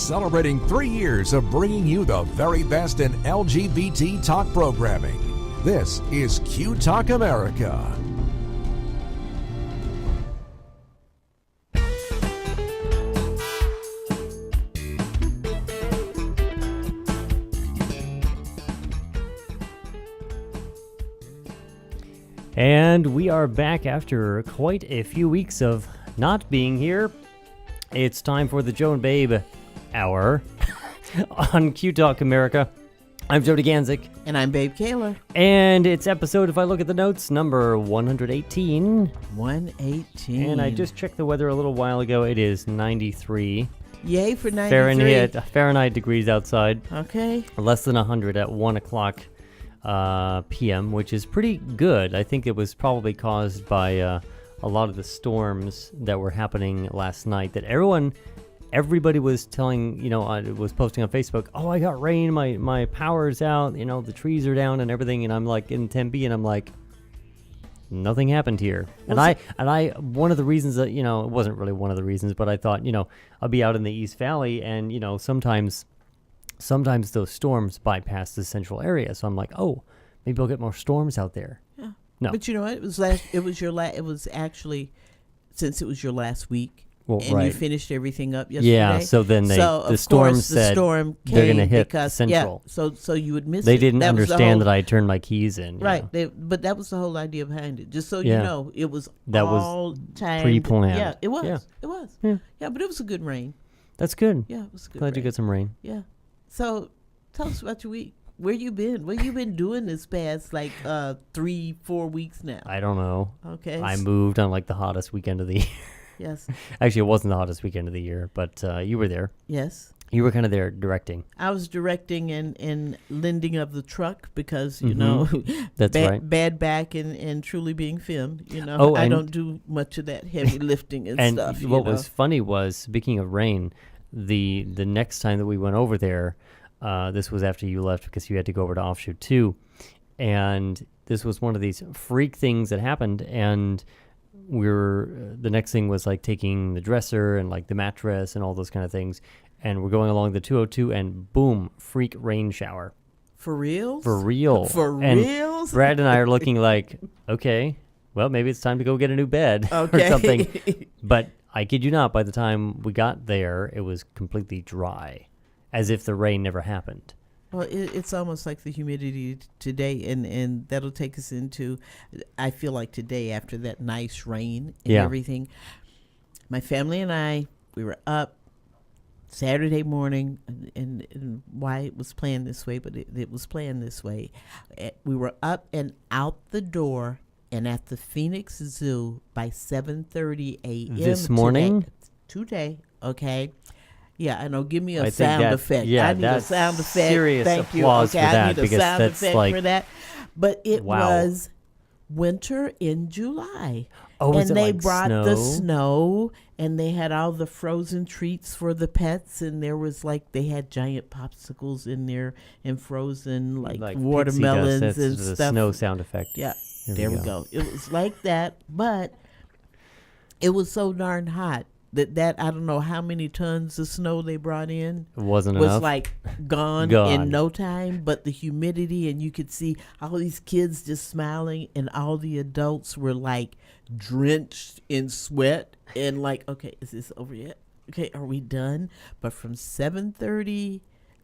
celebrating 3 years of bringing you the very best in LGBT talk programming. This is Q Talk America. And we are back after quite a few weeks of not being here. It's time for the Joe and Babe Hour on Q Talk America. I'm Jody Ganzik. And I'm Babe Kaler. And it's episode, if I look at the notes, number 118. 118. And I just checked the weather a little while ago. It is 93. Yay for 93. Fahrenheit degrees outside. Okay. Less than 100 at 1 o'clock. PM, which is pretty good. I think it was probably caused by a lot of the storms that were happening last night that everybody was telling, was posting on Facebook, oh, I got rain, my power's out, the trees are down and everything, and I'm like in Tempe and I'm like, nothing happened here. And I one of the reasons that, it wasn't really one of the reasons, but I thought, I'll be out in the East Valley and, sometimes those storms bypass the central area. So I'm like, oh, maybe I'll get more storms out there. Yeah. No. But you know what? It was actually, since it was your last week, well, and right. You finished everything up yesterday. Yeah, so then the storm said came they're going to hit because, central. Yeah, so you would miss they it. They didn't understand that I turned my keys in. Right. But that was the whole idea behind it. Just so yeah. you know, it was that all timed. Pre-planned. Yeah, it was. Yeah. It was. Yeah. Yeah, but it was a good rain. That's good. Yeah, it was a good Glad rain. you get some rain. Yeah. So tell us about your week. Where you been? What you been doing this past 3-4 weeks now? I don't know. Okay. I moved on the hottest weekend of the year. Yes. Actually, it wasn't the hottest weekend of the year, but you were there. Yes. You were kind of there directing. I was directing and lending of the truck because, That's right. Bad back and truly being filmed. Oh, I don't do much of that heavy lifting and stuff. And what was funny was, speaking of rain, the next time that we went over there, this was after you left because you had to go over to Offshoot 2. And this was one of these freak things that happened. And the next thing was taking the dresser and the mattress and all those kind of things. And we're going along the 202 and boom, freak rain shower. For real? For real. For and real? Brad and I are looking okay, well, maybe it's time to go get a new bed or something. But I kid you not, by the time we got there, it was completely dry, as if the rain never happened. Well, it's almost like the humidity today, and that'll take us into, I feel like today, after that nice rain and everything, my family and I, we were up Saturday morning, and why it was planned this way, but it was planned this way. We were up and out the door and at the Phoenix Zoo by 7:30 a.m. This morning? Today, okay? Yeah, I know. Give me a I sound effect. Yeah, I need a sound effect. Serious Thank you. applause Okay, for that, I need a because sound that's effect for that. But it wow. was winter in July. Oh, and they brought the snow, and they had all the frozen treats for the pets, and there was they had giant popsicles in there and frozen watermelons dust. and the stuff. Snow sound effect. Yeah, there we go. It was like that, but it was so darn hot that I don't know how many tons of snow they brought in. It wasn't was enough. Gone in no time, but the humidity, and you could see all these kids just smiling, and all the adults were drenched in sweat and okay, is this over yet? Okay, are we done? But from 7:30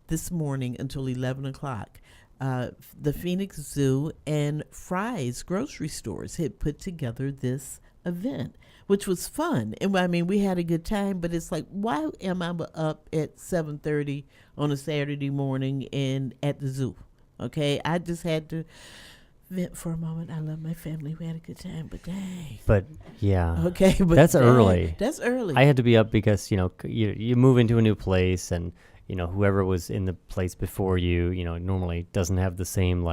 this morning until 11 o'clock, the Phoenix Zoo and Fry's grocery stores had put together this event, which was fun. And I mean, we had a good time, but it's why am I up at 7:30 on a Saturday morning and at the zoo? Okay, I just had to vent for a moment. I love my family. We had a good time, but dang. But yeah. Okay, but that's early. That's early. I had to be up because, you move into a new place, and, whoever was in the place before you, normally doesn't have the same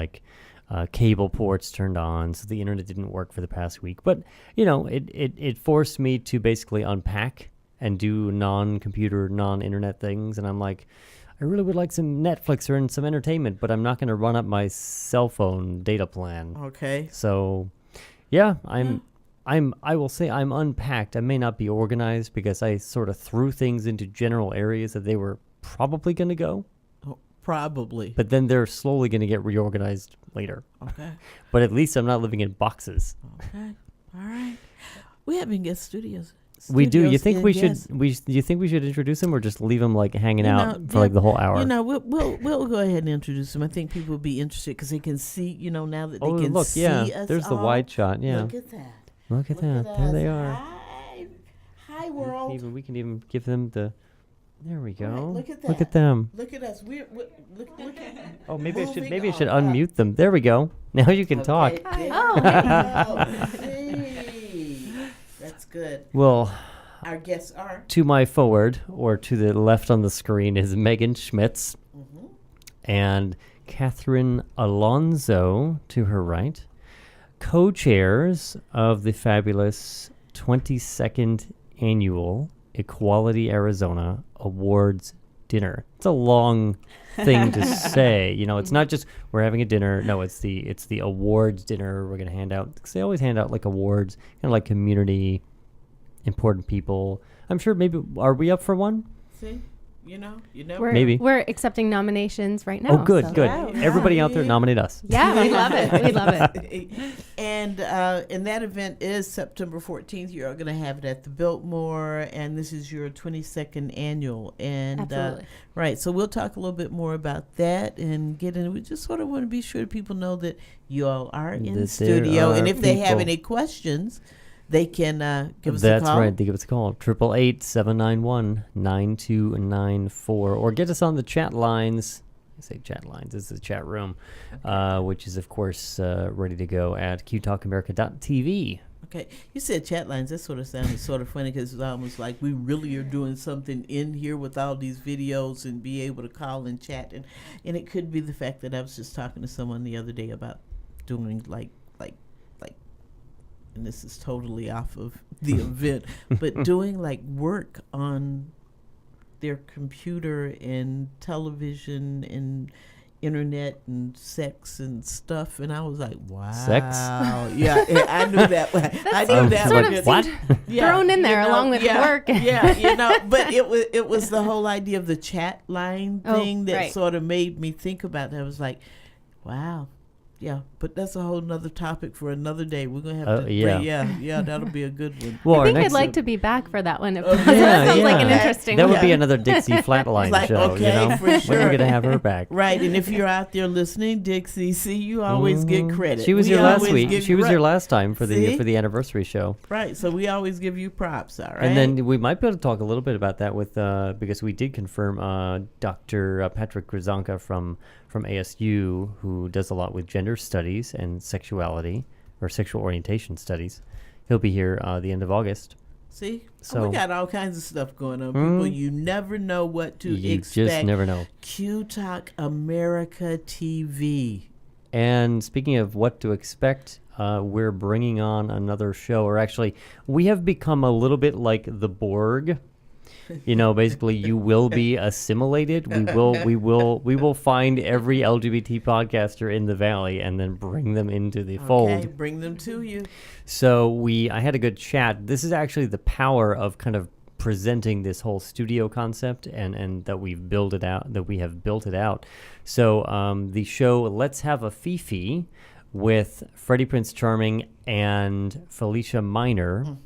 cable ports turned on, so the internet didn't work for the past week. But it forced me to basically unpack and do non-computer, non-internet things, and I'm like, I really would like some Netflix or some entertainment, but I'm not going to run up my cell phone data plan. Okay. So yeah, I will say I'm unpacked. I may not be organized because I sort of threw things into general areas that they were probably going to go. Probably. But then they're slowly going to get reorganized later. Okay. But at least I'm not living in boxes. Okay. All right. We have in guest studios. We do. You think in we should? guest- You think we should introduce him, or just leave him like hanging You out know, for like the whole hour? You know, we'll go ahead and introduce him. I think people will be interested because they can see. You know, now that they oh, can look, see yeah. us. There's the all. wide shot. Yeah. Look at that. Look at Look that. at There us. they are. Hi, world. We can even give them the. There we go. Right, look at Look that. at them. Look at us. We're look at. Oh, maybe I should Moving unmute on up. them. There we go. Now you can talk. Okay, there Oh, we go. Hey, that's good. Well, Our guests are. to my forward or to the left on the screen is Megan Schmitz and Catherine Alonso to her right, co-chairs of the fabulous 22nd Annual Equality Arizona Awards Dinner. It's a long thing to say. You know, it's not just we're having a dinner. No, it's the awards dinner. We're going to hand out, because they always hand out like awards, kind of like community important people. I'm sure maybe, are we up for one? See, you know, We're, Maybe. We're accepting nominations right now. Oh, good, so- good. Wow. Everybody out there, nominate us. Yeah, we love it. We love it. And that event is September 14th. You're going to have it at the Biltmore, and this is your 22nd annual. And Absolutely. right, so we'll talk a little bit more about that and get in. We just sort of want to be sure people know that you all are in That there studio, and are if they have people. any questions, they can give us That's a call. right. They give us a call. 888-791-9294. Or get us on the chat lines. I say chat lines. This is the chat room, which is, of course, ready to go at qtalkamerica.tv. Okay, you said chat lines. That sort of sounded sort of funny because it's almost like we really are doing something in here with all these videos and be able to call and chat. And it could be the fact that I was just talking to someone the other day about doing like, and this is totally off of the event, but doing like work on their computer and television and internet and sex and stuff, and I was like, wow. Sex? Yeah, I knew that. I knew that. sort one. of What? thrown in there along with work. Yeah, but it was the whole idea of the chat line Oh, thing that right. sort of made me think about that. I was like, wow. Yeah, but that's a whole nother topic for another day. We're gonna have to. yeah. Yeah, that'll be a good one. Well, I our think I'd next like to be back for that one. If Okay. possible. That sounds like an Yeah. interesting That one. would be another Dixie Flatline Like, show, okay, you know? for sure. We're going to have her back. Right, and if you're out there listening, Dixie, see, you always get credit. She was We here last always week. give She you was right. here last time for See? the anniversary show. Right, so we always give you props, all right? And then we might be able to talk a little bit about that with because we did confirm Dr. Patrick Grzanka from ASU, who does a lot with gender studies and sexuality or sexual orientation studies. He'll be here the end of August. See, So- we got all kinds of stuff going on. People, you never know what to You expect. just never know. Q Talk America TV. And speaking of what to expect, we're bringing on another show, or actually, we have become a little bit like the Borg. You know, basically, you will be assimilated. We will find every LGBT podcaster in the valley and then bring them into the Okay, fold. bring them to you. So I had a good chat. This is actually the power of kind of presenting this whole studio concept and that we have built it out. So the show Let's Have a Fifi with Freddie Prinze Charming and Felicia Minor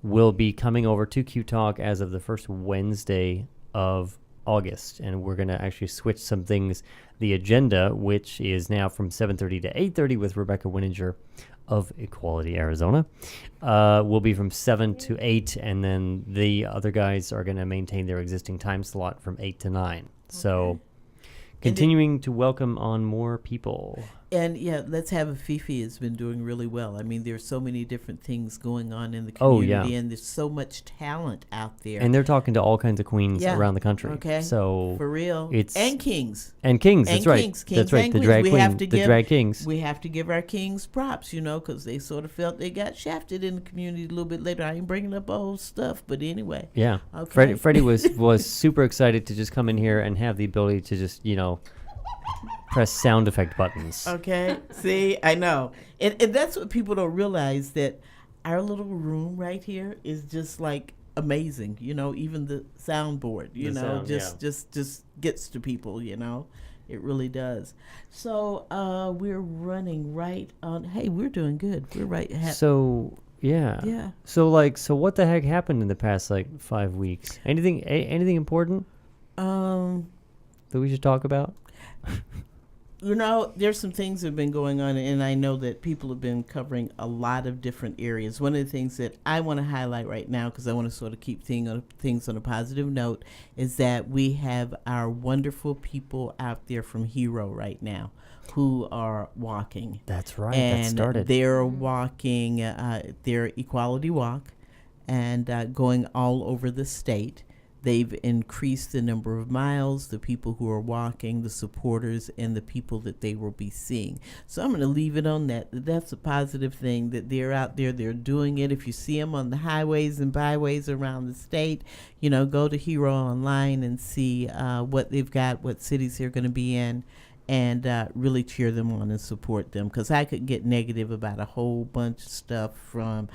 will be coming over to Q Talk as of the first Wednesday of August, and we're going to actually switch some things. The agenda, which is now from 7:30 to 8:30 with Rebecca Winninger of Equality Arizona, will be from 7 to 8, and then the other guys are going to maintain their existing time slot from 8 to 9. So continuing to welcome on more people. And yeah, Let's Have a Fifi has been doing really well. I mean, there's so many different things going on in the Oh, community, yeah. and there's so much talent out there. And they're talking to all kinds of queens Yeah. around the country. Okay. So for real, it's- and kings. and kings, And that's right. kings, That's right. and The queens. drag We queen, have to the give- drag kings. We have to give our kings props, you know, because they sort of felt they got shafted in the community a little bit later. I ain't bringing up old stuff, but anyway. Yeah. Okay. Freddie was super excited to just come in here and have the ability to just, you know, press sound effect buttons. Okay. See, I know. And that's what people don't realize, that our little room right here is just like amazing. Even the soundboard, just gets to people. It really does. So we're running right on. Hey, we're doing good. We're right. So yeah. Yeah. So what the heck happened in the past 5 weeks? Anything important that we should talk about? There's some things that have been going on, and I know that people have been covering a lot of different areas. One of the things that I want to highlight right now, because I want to sort of keep things on a positive note, is that we have our wonderful people out there from Hero right now who are walking. That's right. And that started. They're walking their Equality Walk and going all over the state. They've increased the number of miles, the people who are walking, the supporters, and the people that they will be seeing. So I'm going to leave it on that. That's a positive thing, that they're out there, they're doing it. If you see them on the highways and byways around the state, go to Hero Online and see what they've got, what cities they're going to be in, and really cheer them on and support them. Because I could get negative about a whole bunch of stuff, from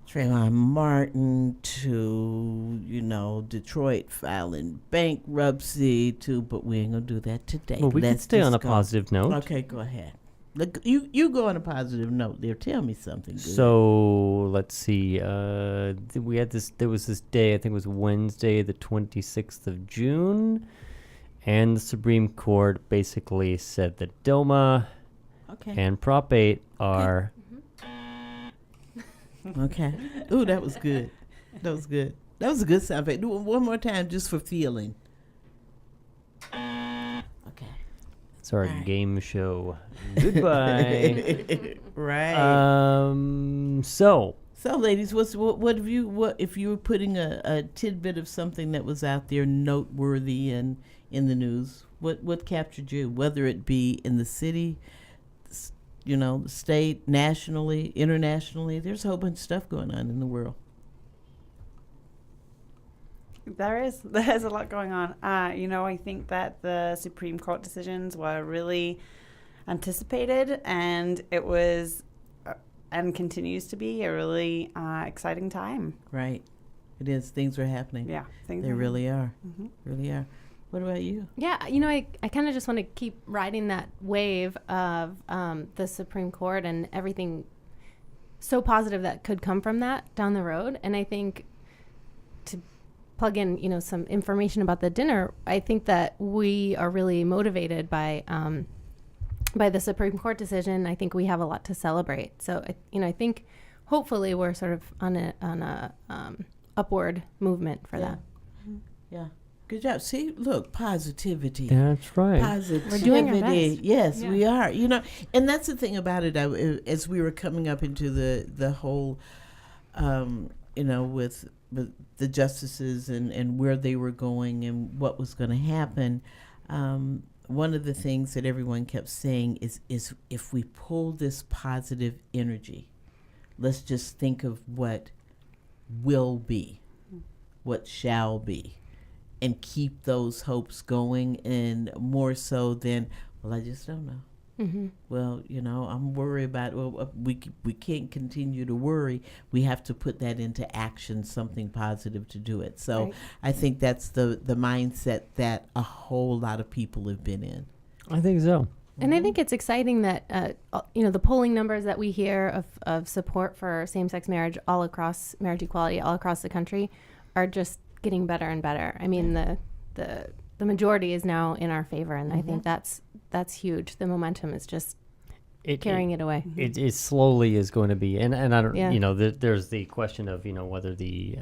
Trayvon Martin to, Detroit filing bankruptcy but we ain't gonna do that today. Well, we can stay on a positive note. Okay, go ahead. Look, you go on a positive note there. Tell me something good. So let's see. We had this. There was this day. I think it was Wednesday, the 26th of June, and the Supreme Court basically said that DOMA and Prop 8 are. Okay. Ooh, that was good. That was good. That was a good sound effect. Do it one more time just for feeling. Okay. It's our game show. Goodbye. Right. So ladies, what if you were putting a tidbit of something that was out there noteworthy in the news? What captured you? Whether it be in the city, the state, nationally, internationally, there's a whole bunch of stuff going on in the world. There's a lot going on. I think that the Supreme Court decisions were really anticipated, and it was and continues to be a really exciting time. Right. It is. Things are happening. Yeah. They really are. Mm-hmm. Really are. What about you? Yeah, I kind of just want to keep riding that wave of the Supreme Court and everything so positive that could come from that down the road. And I think to plug in, some information about the dinner, I think that we are really motivated by the Supreme Court decision. I think we have a lot to celebrate. So, I think hopefully we're sort of on a upward movement for that. Mm-hmm. Yeah. Good job. See, look, positivity. That's right. Positivity. We're doing our best. Yes, we are. And that's the thing about it. As we were coming up into the whole, with the justices and where they were going and what was going to happen, one of the things that everyone kept saying is if we pull this positive energy, let's just think of what will be, what shall be, and keep those hopes going, and more so than, I just don't know. Mm-hmm. Well, I'm worried about, we can't continue to worry. We have to put that into action, something positive to do it. So right. I think that's the mindset that a whole lot of people have been in. I think so. And I think it's exciting that, the polling numbers that we hear of support for same-sex marriage all across, marriage equality all across the country are just getting better and better. I mean, the majority is now in our favor, and I think that's huge. The momentum is just carrying it away. It slowly is going to be, and I don't, there's the question of, whether the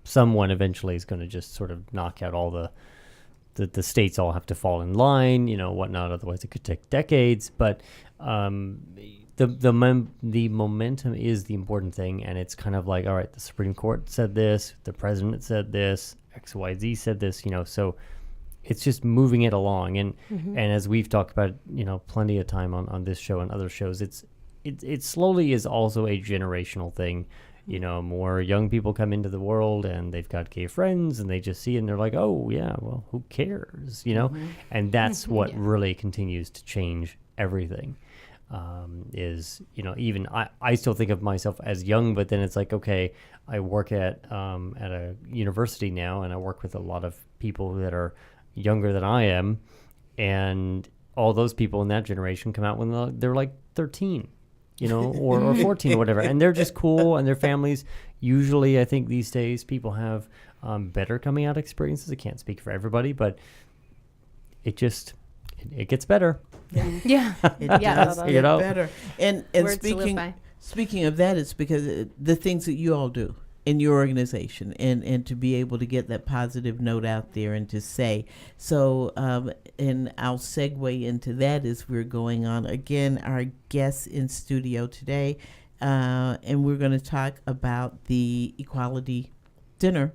someone eventually is going to just sort of knock out all the states all have to fall in line, whatnot. Otherwise, it could take decades. But the momentum is the important thing, and it's kind of like, all right, the Supreme Court said this, the president said this, XYZ said this, so it's just moving it along. And as we've talked about, plenty of time on this show and other shows, it slowly is also a generational thing. More young people come into the world and they've got gay friends and they just see it and they're like, oh yeah, well, who cares, and that's what really continues to change everything. is, even I still think of myself as young, but then it's like, okay, I work at a university now, and I work with a lot of people that are younger than I am, and all those people in that generation come out when they're like 13, or 14 or whatever, and they're just cool, and their families usually, I think these days, people have better coming out experiences. I can't speak for everybody, but it gets better. Yeah. It does get better. And Words to live by. speaking of that, it's because the things that you all do in your organization, and to be able to get that positive note out there and to say. So, and I'll segue into that as we're going on. Again, our guests in studio today, and we're going to talk about the equality dinner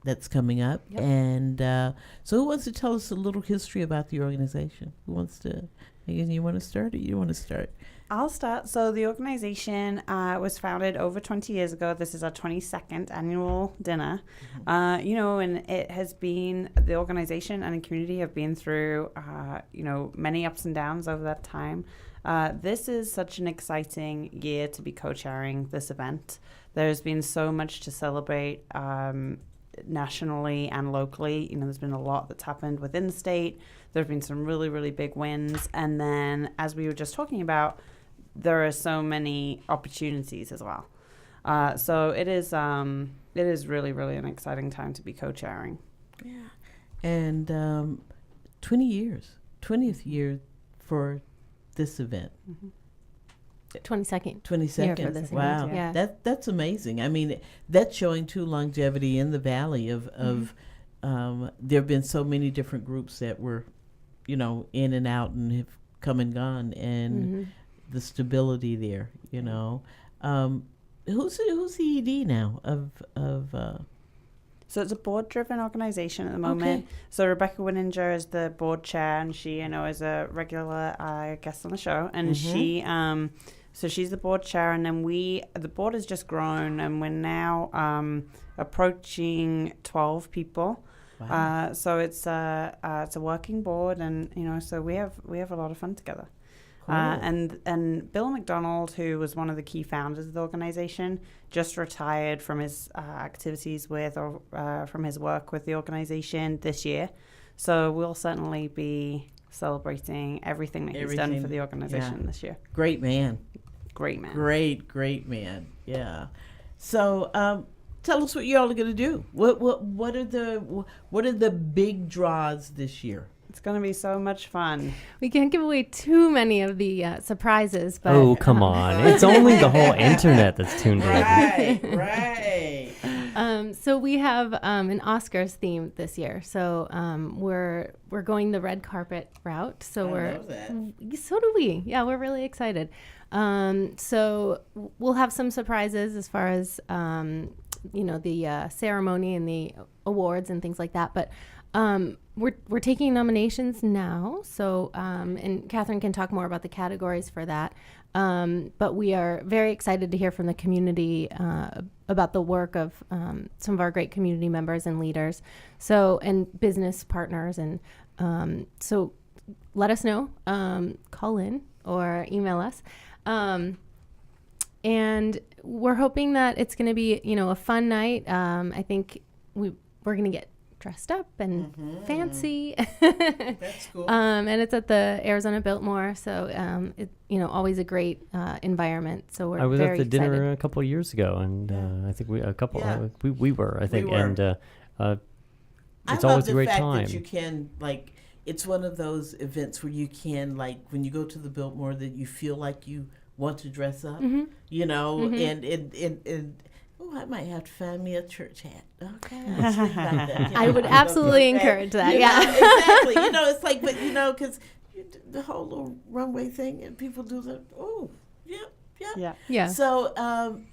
that's coming up. Yep. And so who wants to tell us a little history about the organization? Who wants to? Megan, you want to start, or you want to start? I'll start. So the organization was founded over 20 years ago. This is our 22nd annual dinner. And it has been, the organization and the community have been through, many ups and downs over that time. This is such an exciting year to be co-chairing this event. There's been so much to celebrate nationally and locally. There's been a lot that's happened within the state. There have been some really, really big wins. And then, as we were just talking about, there are so many opportunities as well. So it is really, really an exciting time to be co-chairing. Yeah. And 20th year for this event. 22nd. 22nd. Yeah, for this wow. event, yeah. That's amazing. I mean, that's showing too longevity in the valley of there have been so many different groups that were, in and out and have come and gone, and the stability there, Who's the ED now of So it's a board-driven organization at the moment. Okay. So Rebecca Winninger is the board chair, and she, is a regular guest on the show. And she, so she's the board chair, and then the board has just grown, and we're now approaching 12 people. Wow. So it's a working board, and so we have a lot of fun together. Cool. And Bill McDonald, who was one of the key founders of the organization, just retired from his activities from his work with the organization this year. So we'll certainly be celebrating everything that he's done for the organization this year. Great man. Great man. Great man. Yeah. So tell us what you all are going to do. What are the big draws this year? It's going to be so much fun. We can't give away too many of the surprises, but Oh, come on. It's only the whole internet that's tuned in. Right. So we have an Oscars theme this year. So we're going the red carpet route. So love that. So do we. Yeah, we're really excited. So we'll have some surprises as far as the ceremony and the awards and things like that. But we're taking nominations now. So and Catherine can talk more about the categories for that. But we are very excited to hear from the community about the work of some of our great community members and leaders, and business partners. And so let us know, call in or email us. And we're hoping that it's going to be, a fun night. I think we're going to get dressed up and fancy. That's cool. And it's at the Arizona Biltmore, so always a great environment. So we're I was very at the dinner excited. a couple of years ago, and I think we were, I think, We were. and it's I love always a the great fact time. that you can it's one of those events where you can when you go to the Biltmore that you feel like you want to dress up, and I might have to find me a church hat. Okay, let's think about that. I would absolutely encourage that. Exactly. It's like, but because the whole little runway thing, and people do the yep. Yeah. So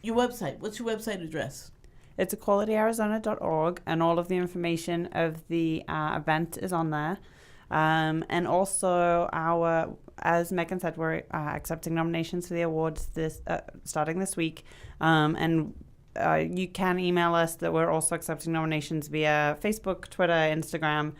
your website. What's your website address? It's equalityarizona.org, and all of the information of the event is on there. And also as Megan said, we're accepting nominations for the awards starting this week. And you can email us that we're also accepting nominations via Facebook, Twitter, Instagram.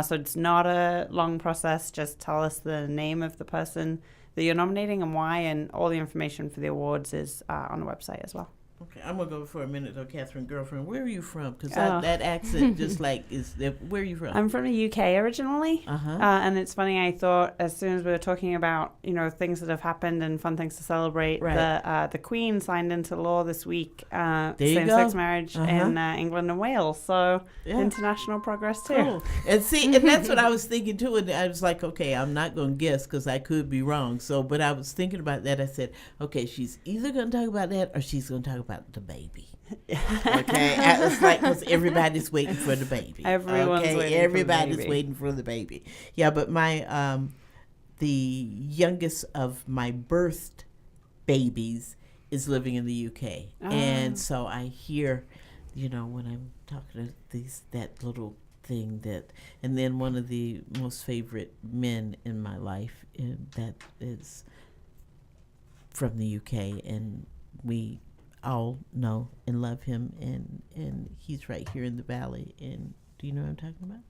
So it's not a long process. Just tell us the name of the person that you're nominating and why, and all the information for the awards is on the website as well. Okay, I'm gonna go for a minute though, Catherine, girlfriend. Where are you from? Because Oh. that accent just like is. Where are you from? I'm from the UK originally, Uh-huh. and it's funny. I thought as soon as we were talking about things that have happened and fun things to celebrate, Right. the Queen signed into law this week There you same-sex go. marriage Uh-huh. in England and Wales. So Yeah. international progress too. Cool. And see, and that's what I was thinking too. And I was like, okay, I'm not going to guess because I could be wrong. So, but I was thinking about that. I said, okay, she's either going to talk about that or she's going to talk about the baby. Okay, it's like because everybody's waiting for the baby. Everyone's waiting for the everybody's baby. waiting for the baby. Yeah, but my the youngest of my birthed babies is living in the UK, and so I hear, when I'm talking to that little thing and then one of the most favorite men in my life, and that is from the UK, and we all know and love him, and he's right here in the Valley. And do you know what I'm talking about?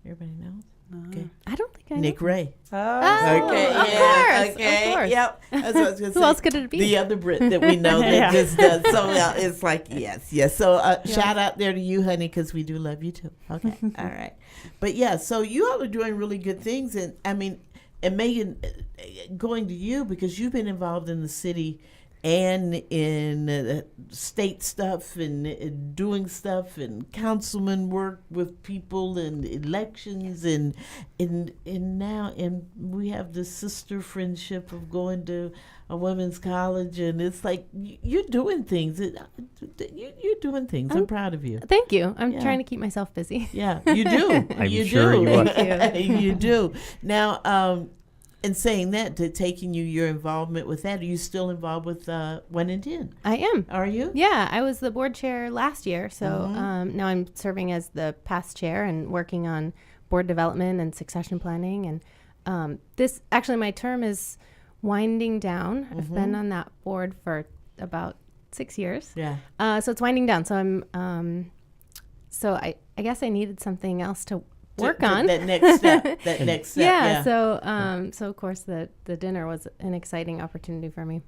Everybody knows. Okay, I don't think I Nick know. Ray. Oh, Okay, of yeah, course, okay, of course. yep. That's what I was gonna Who say. else could it be? The other Brit that we know that Yeah. just does so well. It's like yes. So shout out there to you, honey, because we do love you too. Okay, all right. But yeah, so you all are doing really good things, and I mean, and Megan, going to you because you've been involved in the city and in state stuff and doing stuff and councilman work with people and elections and now we have the sister friendship of going to a women's college, and it's like you're doing things. You're doing things. I'm proud of you. Thank you. I'm Yeah. trying to keep myself busy. Yeah, you do. I'm you sure do. you are. Thank You do. Now, in saying that, to taking your involvement with that, are you still involved with 1 in 10? I am. Are you? Yeah, I was the board chair last year, so Mm-hmm. now I'm serving as the past chair and working on board development and succession planning. And my term is winding down. I've Mm-hmm. been on that board for about 6 years. Yeah. So it's winding down. So so I guess I needed something else to work on. That next step. That next step. Yeah. So of course the dinner was an exciting opportunity for me.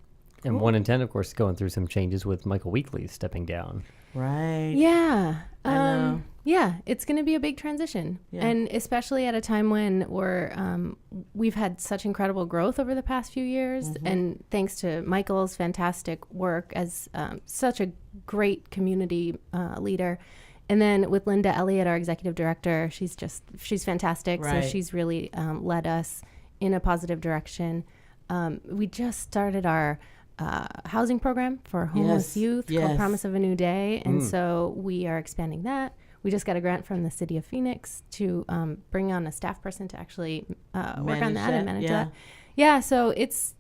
And 1 in 10, of course, going through some changes with Michael Weekly stepping down. Right. Yeah. I know. Yeah, it's going to be a big transition. Yeah. And especially at a time when we've had such incredible growth over the past few years. Mm-hmm. And thanks to Michael's fantastic work as such a great community leader. And then with Linda Elliott, our executive director, she's fantastic. Right. So she's really led us in a positive direction. We just started our housing program for homeless Yes, youth yes. called Promise of a New Day. And so we are expanding that. We just got a grant from the city of Phoenix to bring on a staff person to actually work on Manage that and that, manage yeah. that. Yeah, so it's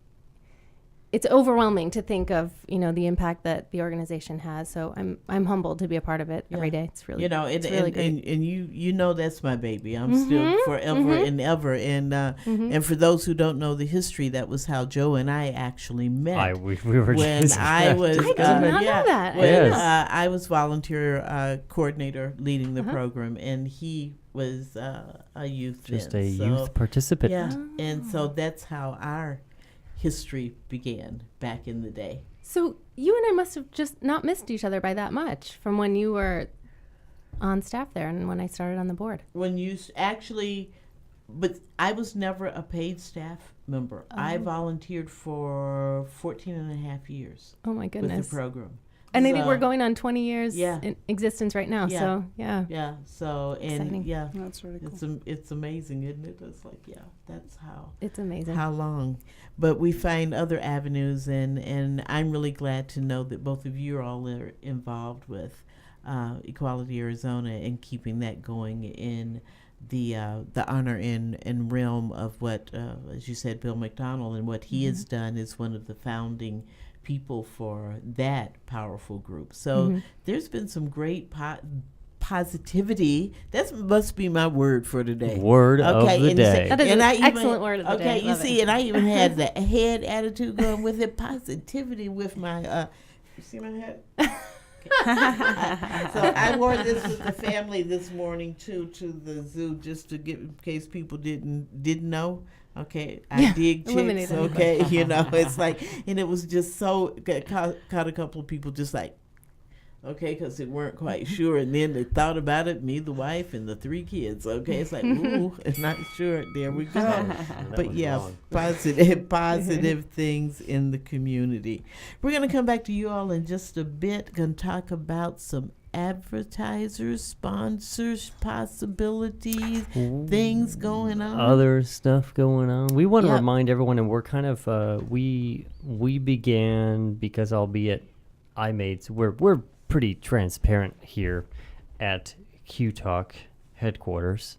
overwhelming to think of, the impact that the organization has. So I'm humbled to be a part of it every day. It's really And, it's really great. and you know that's my baby. I'm still forever and ever. And for those who don't know the history, that was how Joe and I actually met. We were when just I was, I did not know that. When, Yes. I was volunteer coordinator leading the program, and he was a youth. just then. a So, youth participant. Yeah, and so that's how our history began back in the day. So you and I must have just not missed each other by that much from when you were on staff there and when I started on the board. When you actually, but I was never a paid staff member. I volunteered for 14 and a half years Oh my with goodness. the program. And I think So- we're going on 20 years Yeah. in existence right now. Yeah. So yeah. Yeah, so, and Exciting. yeah, That's really cool. it's amazing, isn't it? It's like, yeah, that's how. It's amazing. How long? But we find other avenues, and I'm really glad to know that both of you all are involved with Equality Arizona and keeping that going in the honor and realm of what, as you said, Bill McDonald, and what he has done is one of the founding people for that powerful group. So there's been some great positivity. That must be my word for today. Word of the and day. That is and an I even- excellent word of the day. Okay, you Love see, it. and I even had the head attitude going with it. Positivity with my. You see my head? So I wore this with the family this morning too to the zoo, just to get, in case people didn't know. Okay, I dig chicks. eliminate it. Okay, it's like, and it was just so caught a couple of people just like, okay, because they weren't quite sure, and then they thought about it. Me, the wife, and the 3 kids. Okay, it's like, ooh, not sure. There we go. But yeah, positive things in the community. We're gonna come back to you all in just a bit. Gonna talk about some advertisers, sponsors, possibilities, things going on. Other stuff going on. We want to Yep. remind everyone, and we're kind of we began because albeit I made we're pretty transparent here at Q Talk headquarters.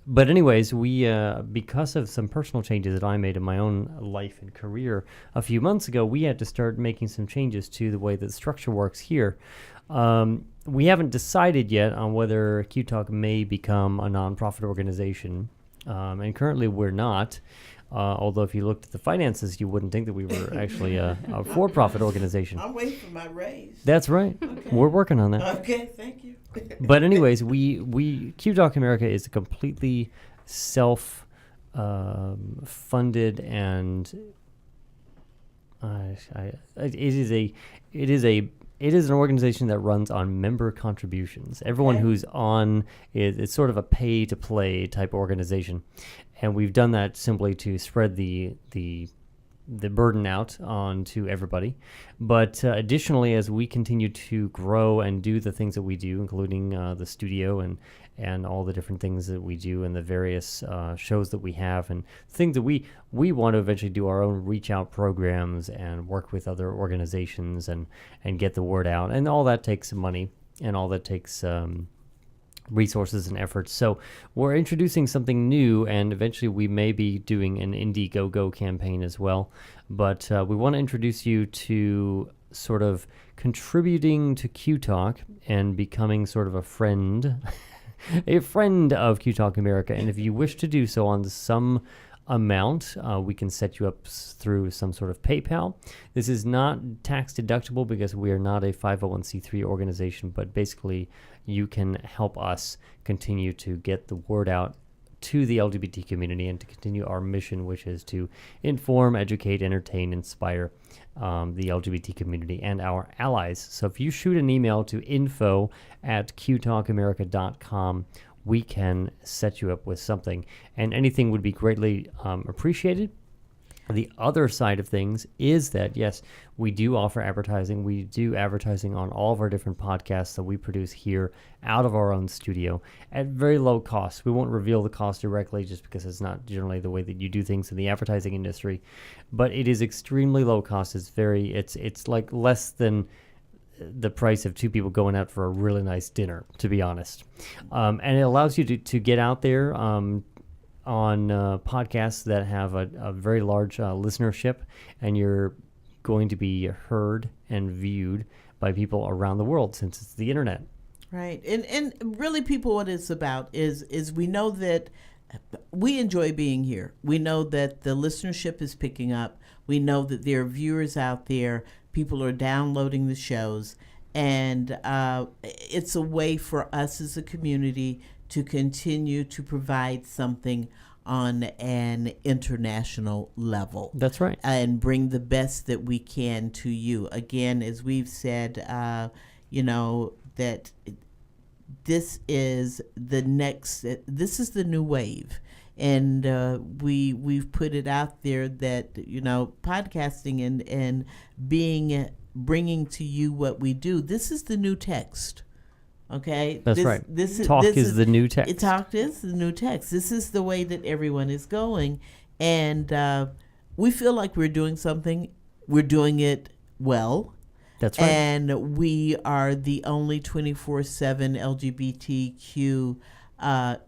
But anyways, we because of some personal changes that I made in my own life and career a few months ago, we had to start making some changes to the way that the structure works here. We haven't decided yet on whether Q Talk may become a nonprofit organization, and currently we're not. Although if you looked at the finances, you wouldn't think that we were actually a for-profit organization. I'm waiting for my raise. That's right. Okay. We're working on that. Okay, thank you. But anyways, we Q Talk America is a completely self funded, and it is an organization that runs on member contributions. Everyone Okay. who's on it's sort of a pay to play type organization, and we've done that simply to spread the burden out onto everybody. But additionally, as we continue to grow and do the things that we do, including the studio and all the different things that we do and the various shows that we have and things that we want to eventually do our own reach out programs and work with other organizations and get the word out. And all that takes money, and all that takes resources and efforts. So we're introducing something new, and eventually we may be doing an Indiegogo campaign as well. But we want to introduce you to sort of contributing to Q Talk and becoming sort of a friend, a friend of Q Talk America. And if you wish to do so on some amount, we can set you up through some sort of PayPal. This is not tax deductible because we are not a 501c3 organization, but basically you can help us continue to get the word out to the LGBT community and to continue our mission, which is to inform, educate, entertain, inspire the LGBT community and our allies. So if you shoot an email to info@qtalkamerica.com, we can set you up with something, and anything would be greatly appreciated. The other side of things is that, yes, we do offer advertising. We do advertising on all of our different podcasts that we produce here out of our own studio at very low cost. We won't reveal the cost directly just because it's not generally the way that you do things in the advertising industry, but it is extremely low cost. It's like less than the price of 2 people going out for a really nice dinner, to be honest. And it allows you to get out there on podcasts that have a very large listenership, and you're going to be heard and viewed by people around the world since it's the internet. Right. And really, people, what it's about is we know that we enjoy being here. We know that the listenership is picking up. We know that there are viewers out there. People are downloading the shows. And it's a way for us as a community to continue to provide something on an international level. That's right. And bring the best that we can to you. Again, as we've said, that this is the new wave. And we've put it out there that, podcasting and bringing to you what we do, this is the new text. Okay, that's right. Talk is the new text. Talk is the new text. This is the way that everyone is going, and we feel like we're doing something. We're doing it well. That's right. And we are the only 24/7 LGBTQ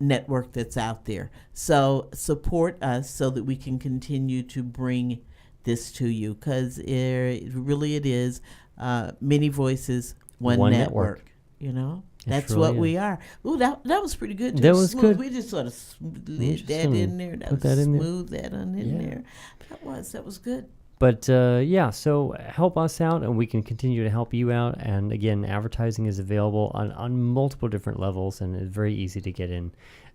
network that's out there. So support us so that we can continue to bring this to you, because it is many voices, one network. That's really what is. we are. Ooh, that was pretty good. That was smooth. good. We just sort of slid that in there. Put that in there. Smooth that in there. That was good. But yeah, so help us out, and we can continue to help you out. And again, advertising is available on multiple different levels, and it's very easy to get in.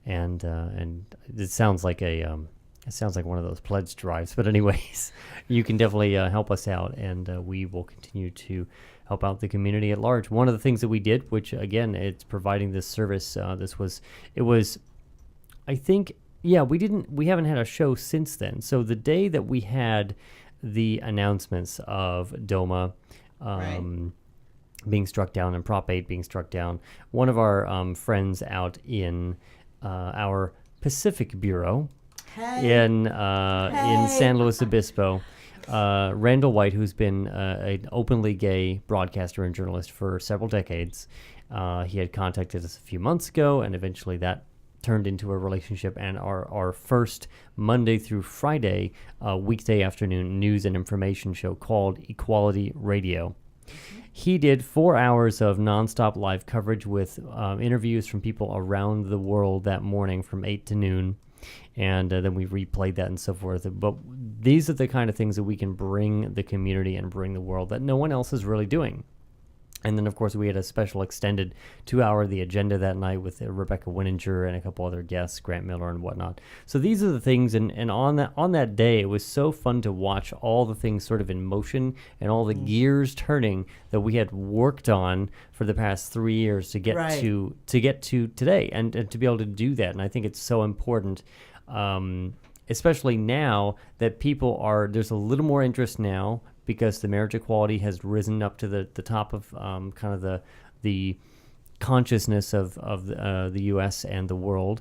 And it sounds like one of those pledge drives. But anyways, you can definitely help us out, and we will continue to help out the community at large. One of the things that we did, which again, it's providing this service. I think, yeah, we haven't had a show since then. So the day that we had the announcements of DOMA being struck down and Prop 8 being struck down, one of our friends out in our Pacific Bureau in San Luis Obispo, Randall White, who's been an openly gay broadcaster and journalist for several decades, he had contacted us a few months ago, and eventually that turned into a relationship, and our first Monday through Friday weekday afternoon news and information show called Equality Radio. He did 4 hours of nonstop live coverage with interviews from people around the world that morning from 8 to noon, and then we replayed that and so forth. But these are the kind of things that we can bring the community and bring the world that no one else is really doing. And then, of course, we had a special extended 2-hour The Agenda that night with Rebecca Winninger and a couple other guests, Grant Miller and whatnot. So these are the things, and on that day, it was so fun to watch all the things sort of in motion and all the gears turning that we had worked on for the past 3 years to get to today, and to be able to do that. And I think it's so important, especially now that there's a little more interest now, because the marriage equality has risen up to the top of kind of the consciousness of the U.S. and the world.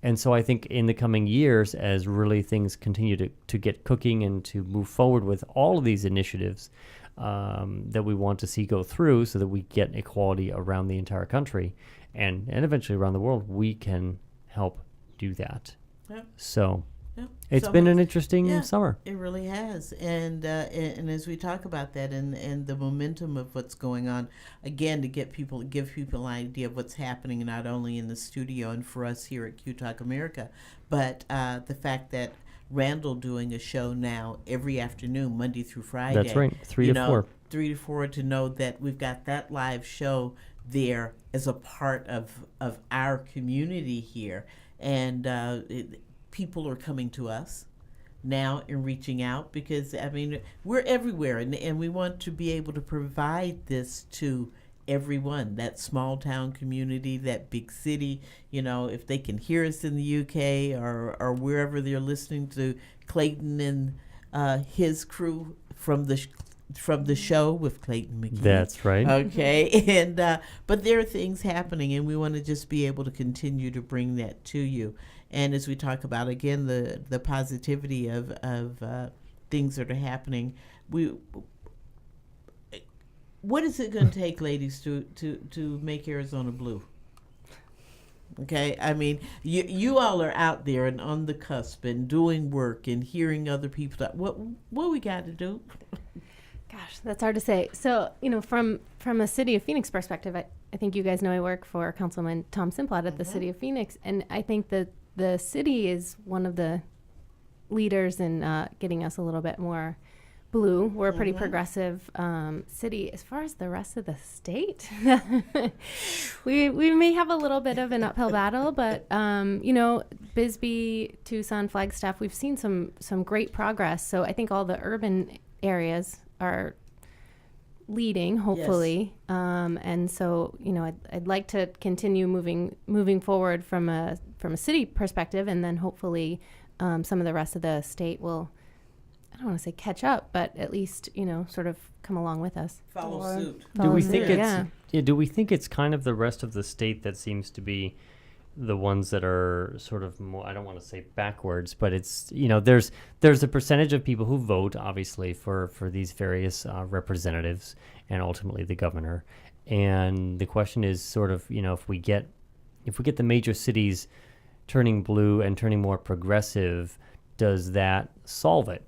And so I think in the coming years, as really things continue to get cooking and to move forward with all of these initiatives that we want to see go through so that we get equality around the entire country and eventually around the world, we can help do that. Yep. So... Yeah. It's been an interesting summer. It really has, and as we talk about that and the momentum of what's going on, again, to give people an idea of what's happening not only in the studio and for us here at Q Talk America, but the fact that Randall doing a show now every afternoon, Monday through Friday. That's right, 3 to 4. 3 to 4, to know that we've got that live show there as a part of our community here, and people are coming to us now and reaching out, because I mean, we're everywhere, and we want to be able to provide this to everyone, that small town community, that big city, if they can hear us in the UK or wherever they're listening to Clayton and his crew from the show with Clayton McGee. That's right. Okay, and but there are things happening, and we want to just be able to continue to bring that to you. And as we talk about, again, the positivity of things that are happening, what is it going to take, ladies, to make Arizona blue? Okay, I mean, you all are out there and on the cusp and doing work and hearing other people. What we got to do? Gosh, that's hard to say. So, from a City of Phoenix perspective, I think you guys know I work for Councilman Tom Simplot at the City of Phoenix, and I think that the city is one of the leaders in getting us a little bit more blue. We're a pretty progressive city. As far as the rest of the state, we may have a little bit of an uphill battle, but Bisbee, Tucson, Flagstaff, we've seen some great progress. So I think all the urban areas are leading, hopefully. Yes. And so, I'd like to continue moving forward from a city perspective, and then hopefully some of the rest of the state will, I don't want to say catch up, but at least, sort of come along with us. Follow suit. Do we think it's kind of the rest of the state that seems to be the ones that are sort of more, I don't want to say backwards, but it's, there's a percentage of people who vote, obviously, for these various representatives and ultimately the governor. And the question is sort of, if we get the major cities turning blue and turning more progressive, does that solve it?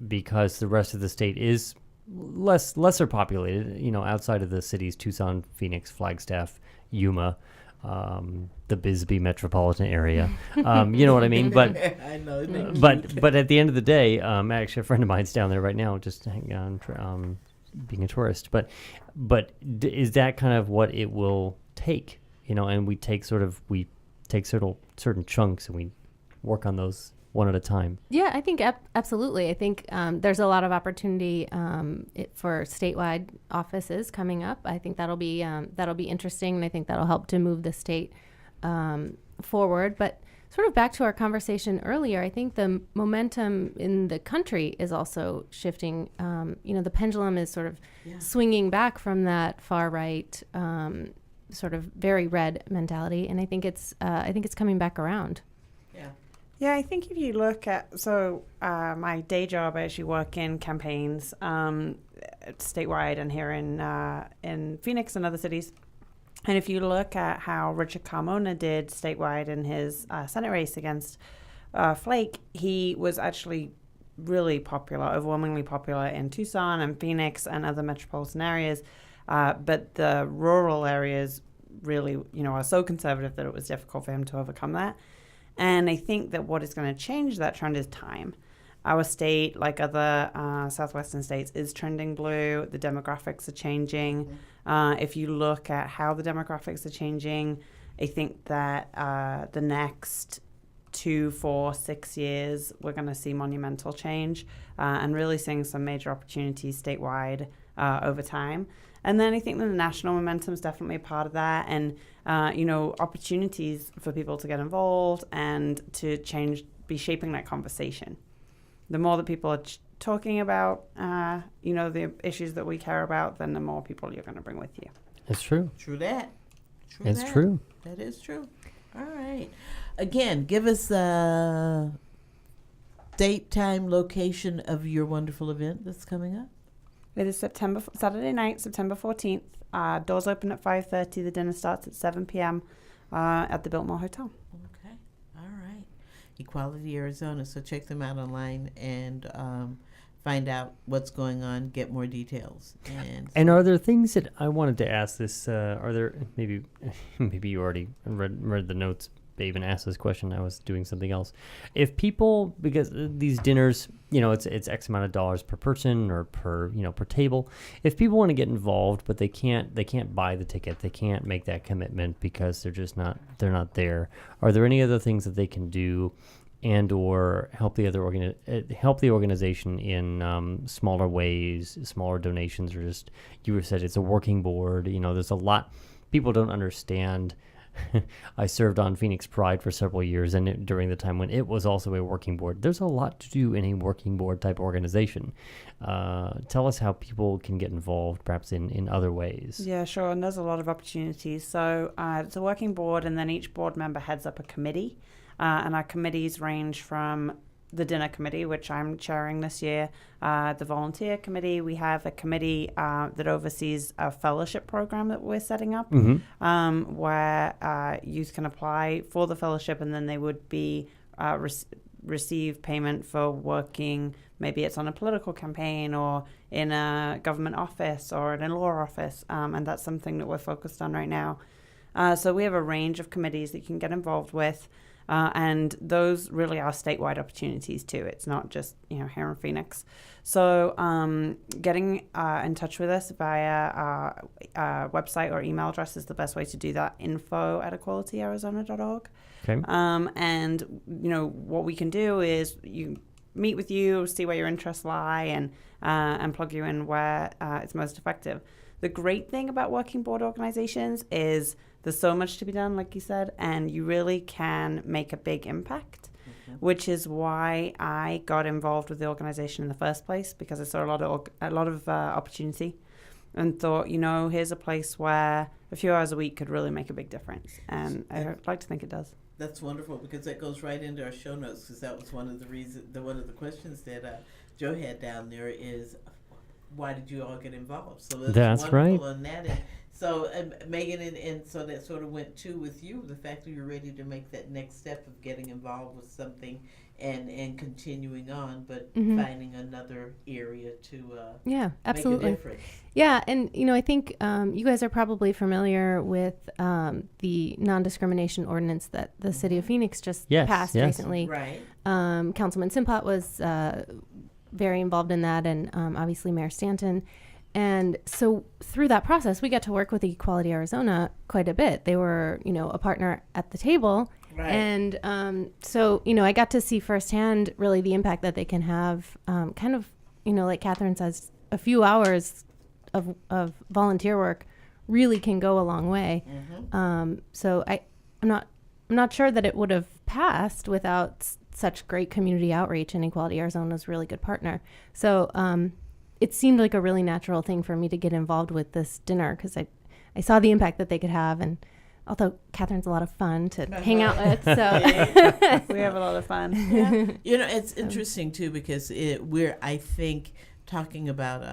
Because the rest of the state is lesser populated, outside of the cities, Tucson, Phoenix, Flagstaff, Yuma. the Bisbee metropolitan area. You know what I mean? But I know. isn't it cute? but at the end of the day, actually, a friend of mine's down there right now, just hanging on, being a tourist. But is that kind of what it will take? And we take certain chunks and we work on those one at a time. Yeah, I think absolutely. I think there's a lot of opportunity for statewide offices coming up. I think that'll be interesting, and I think that'll help to move the state forward. But sort of back to our conversation earlier, I think the momentum in the country is also shifting. The pendulum is sort of swinging back from that far right, sort of very red mentality, and I think it's coming back around. Yeah. Yeah, I think if you look at, my day job, I actually work in campaigns statewide and here in Phoenix and other cities. And if you look at how Richard Carmona did statewide in his Senate race against Flake, he was actually really popular, overwhelmingly popular in Tucson and Phoenix and other metropolitan areas. But the rural areas really, are so conservative that it was difficult for him to overcome that. And I think that what is going to change that trend is time. Our state, like other southwestern states, is trending blue. The demographics are changing. If you look at how the demographics are changing, I think that the next 2, 4, 6 years, we're going to see monumental change and really seeing some major opportunities statewide over time. And then I think that the national momentum is definitely a part of that. And, opportunities for people to get involved and to be shaping that conversation. The more that people are talking about, the issues that we care about, then the more people you're going to bring with you. It's true. True that. It's true. That is true. All right. Again, give us date, time, location of your wonderful event that's coming up. It is Saturday night, September 14th. Doors open at 5:30. The dinner starts at 7 p.m. At the Biltmore Hotel. Okay. All right. Equality Arizona. So check them out online and find out what's going on, get more details. And are there things that I wanted to ask this? Are there maybe you already read the notes, babe, and asked this question. I was doing something else. If people, because these dinners, it's X amount of dollars per person or per table. If people want to get involved, but they can't buy the ticket, they can't make that commitment because they're not there. Are there any other things that they can do, and or help the organization in smaller ways, smaller donations, or just, you said it's a working board. There's a lot people don't understand. I served on Phoenix Pride for several years, and during the time when it was also a working board. There's a lot to do in a working board type organization. Tell us how people can get involved, perhaps in other ways. Yeah, sure. And there's a lot of opportunities. So it's a working board, and then each board member heads up a committee. And our committees range from the dinner committee, which I'm chairing this year, the volunteer committee. We have a committee that oversees a fellowship program that we're setting up, where youth can apply for the fellowship, and then they would be receive payment for working. Maybe it's on a political campaign or in a government office or in a law office, and that's something that we're focused on right now. So we have a range of committees that you can get involved with. And those really are statewide opportunities too. It's not just, here in Phoenix. So getting in touch with us via our website or email address is the best way to do that, info@equalityarizona.org. Okay. And, what we can do is you meet with you, see where your interests lie, and plug you in where it's most effective. The great thing about working board organizations is there's so much to be done, like you said, and you really can make a big impact, which is why I got involved with the organization in the first place, because I saw a lot of opportunity and thought, here's a place where a few hours a week could really make a big difference. And I'd like to think it does. That's wonderful, because that goes right into our show notes, because that was one of the questions that Joe had down there is, why did you all get involved? So that's right. On that. And So, Megan, and so that sort of went too with you, the fact that you're ready to make that next step of getting involved with something and continuing on, but finding another area to Yeah, absolutely. make a difference. Yeah, and I think you guys are probably familiar with the non-discrimination ordinance that the city of Phoenix just passed recently. Right. Councilman Simpat was very involved in that, and obviously Mayor Stanton. And so through that process, we got to work with Equality Arizona quite a bit. They were, a partner at the table. Right. And so, I got to see firsthand really the impact that they can have, kind of, like Catherine says, a few hours of volunteer work really can go a long way. So I'm not sure that it would have passed without such great community outreach, and Equality Arizona is a really good partner. So it seemed like a really natural thing for me to get involved with this dinner because I saw the impact that they could have, and although Catherine's a lot of fun to hang out with, so We have a lot of fun. It's interesting too because we're, I think, talking about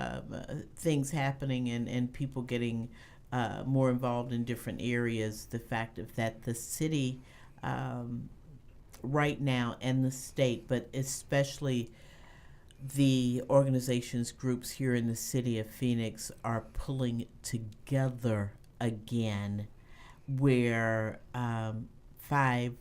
things happening and people getting more involved in different areas. The fact of that the city right now and the state, but especially the organizations, groups here in the city of Phoenix are pulling together again, where 5-10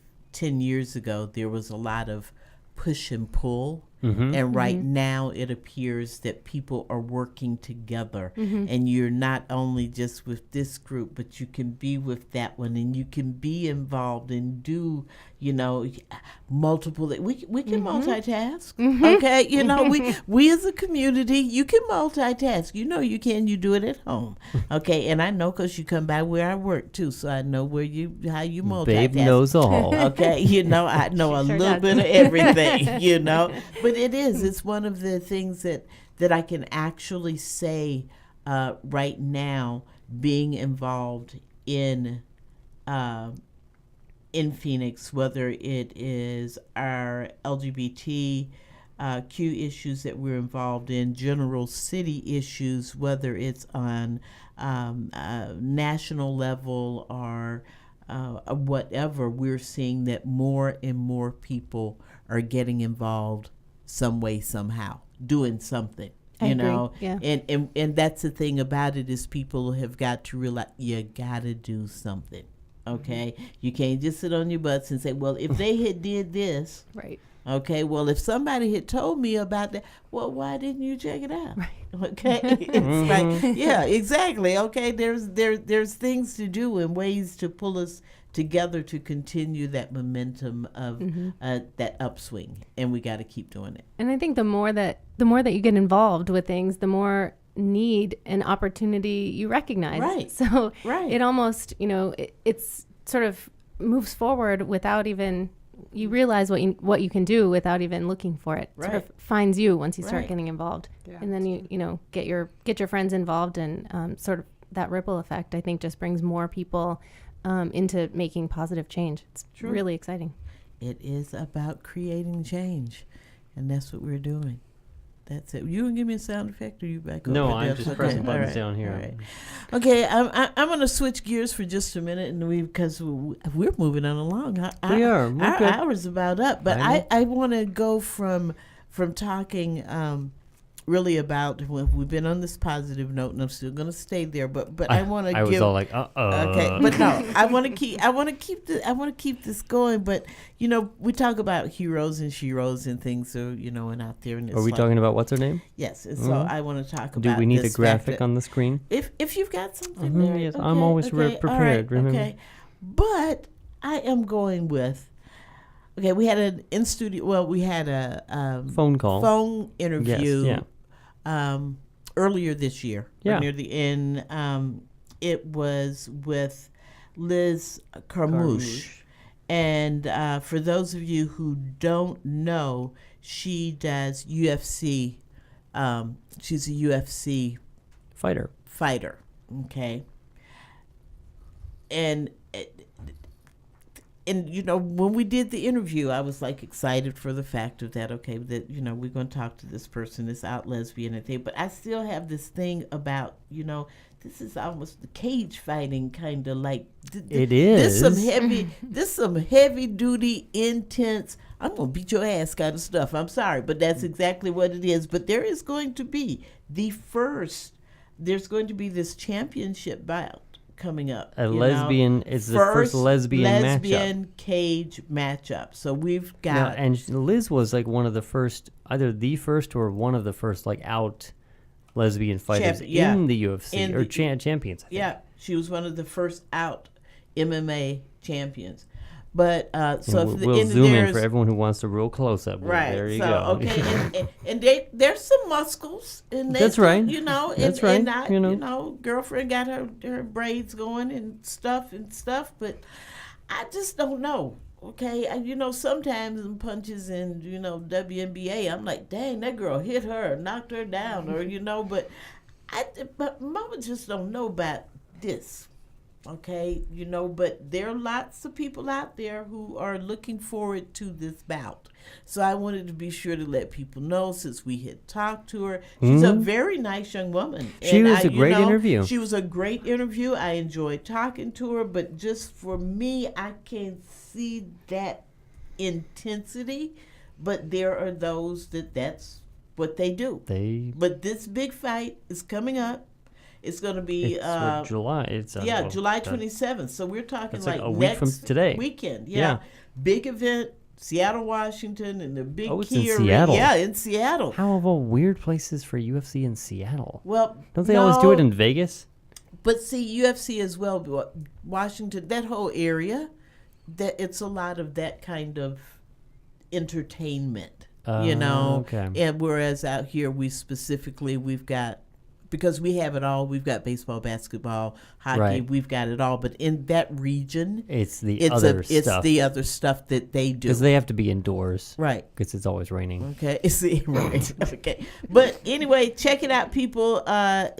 years ago there was a lot of push and pull, and right now it appears that people are working together, and you're not only just with this group, but you can be with that one, and you can be involved and do multiple. We can multitask, okay? We as a community, you can multitask. You can. You do it at home, okay? And I know because you come by where I work too, so I know how you multitask. Babe knows all. Okay, I know a little bit of everything, But it's one of the things that I can actually say right now, being involved in Phoenix, whether it is our LGBT Q issues that we're involved in, general city issues, whether it's on national level or whatever, we're seeing that more and more people are getting involved some way, somehow, doing something. I agree. Yeah. And that's the thing about it is people have got to realize you got to do something. Okay, you can't just sit on your butts and say, well, if they had did this, right. Okay, well, if somebody had told me about that, well, why didn't you check it out? Right. Okay, it's like, yeah, exactly. Okay, there's things to do and ways to pull us together to continue that momentum of that upswing, and we got to keep doing it. And I think the more that you get involved with things, the more need and opportunity you recognize. Right. So Right. it almost, it's sort of moves forward without even, you realize what you can do without even looking for it. Right. Sort of finds you once you start Right. getting involved. Yeah. And then you get your friends involved, and sort of that ripple effect, I think, just brings more people into making positive change. It's True. really exciting. It is about creating change, and that's what we're doing. That's it. You gonna give me a sound effect, or you back over? No, there? I'm just Okay, pressing all buttons right, down here. all right. Okay, I'm gonna switch gears for just a minute, and because we're moving on along. We are. We're Our good. hour's about up, but I know. I want to go from talking really about, well, we've been on this positive note, and I'm still gonna stay there, but I want to. I was all like, Okay, but no, I want to keep this going. But we talk about heroes and sheroes and things, so and out there. And it's Are we like, talking about what's her name? Yes, and so I want to talk Do about. we need a this graphic fact that on the screen? if you've got something Mhm, there, yes, okay, I'm always okay, prepared, all right, remember. Okay, but I am going with. Okay, we had an in studio. Well, we had a Phone call. phone interview. Yes, Earlier this year, Yeah. or near the end. It was with Liz Carmouche. And for those of you who don't know, she does UFC. She's a UFC Fighter. fighter. Okay. And and when we did the interview, I was like excited for the fact of that. Okay, that we're going to talk to this person, this out lesbian and thing. But I still have this thing about this is almost the cage fighting kind of like. It is. This some heavy duty, intense. I'm gonna beat your ass kind of stuff. I'm sorry, but that's exactly what it is. But there is going to be there's going to be this championship bout coming up. It's the first lesbian matchup. Cage matchup. So we've got. Now, and Liz was like one of the first, either the first or one of the first, like out lesbian fighters in the UFC champions. I think. Yeah, she was one of the first out MMA champions. But we'll zoom in for everyone who wants the real close up. Right. There you go. Okay, and there's some muscles in there. That's right. That's right. And girlfriend got her braids going and stuff, but I just don't know. Okay, sometimes in punches in WNBA, I'm like, dang, that girl hit her, knocked her down, or but mama just don't know about this. Okay, but there are lots of people out there who are looking forward to this bout. So I wanted to be sure to let people know, since we had talked to her. She's a very nice young woman. She was a great interview. She was a great interview. I enjoyed talking to her, but just for me, I can't see that intensity. But there are those that's what they do. But this big fight is coming up. It's going to be July. July 27th. So we're talking like a week next from today. Weekend. Yeah. Big event, Seattle, Washington, and the big it's key in Seattle. Yeah, in Seattle. How of all weird places for UFC in Seattle? Well, don't they always do it in Vegas? But see, UFC as well, Washington, that whole area, that it's a lot of that kind of entertainment, Okay. And whereas out here we've got, because we have it all. We've got baseball, basketball, hockey. Right. We've got it all. But in that region, it's the other stuff that they do. Because they have to be indoors. Right. Because it's always raining. Okay. Right. Okay. But anyway, check it out, people.